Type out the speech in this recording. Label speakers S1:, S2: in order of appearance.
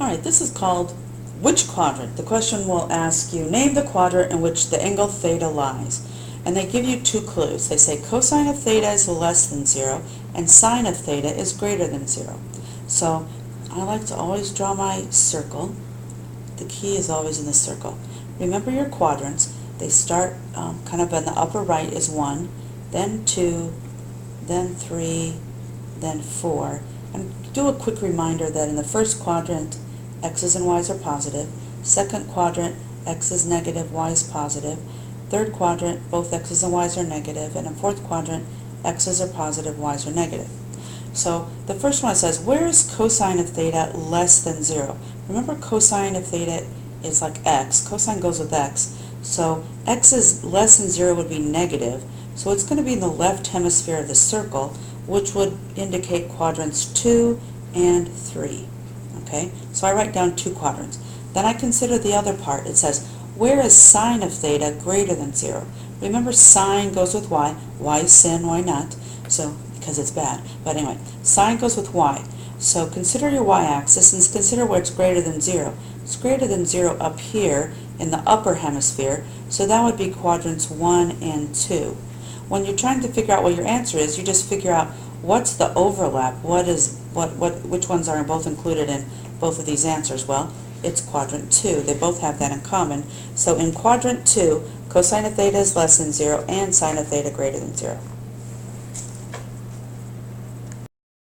S1: Alright, this is called which quadrant? The question will ask you, name the quadrant in which the angle theta lies. And they give you two clues. They say cosine of theta is less than 0 and sine of theta is greater than 0. So I like to always draw my circle. The key is always in the circle. Remember your quadrants. They start kind of in the upper right is 1, then 2, then 3, then 4. And do a quick reminder that in the first quadrant, x's and y's are positive. Second quadrant, x is negative, y is positive. Third quadrant, both x's and y's are negative. And in fourth quadrant, x's are positive, y's are negative. So the first one says, where is cosine of theta less than 0? Remember, cosine of theta is like x. Cosine goes with x. So x is less than 0 would be negative. So it's going to be in the left hemisphere of the circle, which would indicate quadrants 2 and 3. Okay, so I write down 2 quadrants. Then I consider the other part. It says, where is sine of theta greater than 0? Remember, sine goes with y. Y is sin, why not? So, because it's bad. But anyway, sine goes with y. So consider your y-axis and consider where it's greater than 0. It's greater than 0 up here in the upper hemisphere, so that would be quadrants 1 and 2. When you're trying to figure out what your answer is, you just figure out what's the overlap, which ones are both included in both of these answers. Well, it's quadrant 2. They both have that in common. So in quadrant 2, cosine of theta is less than 0 and sine of theta greater than 0.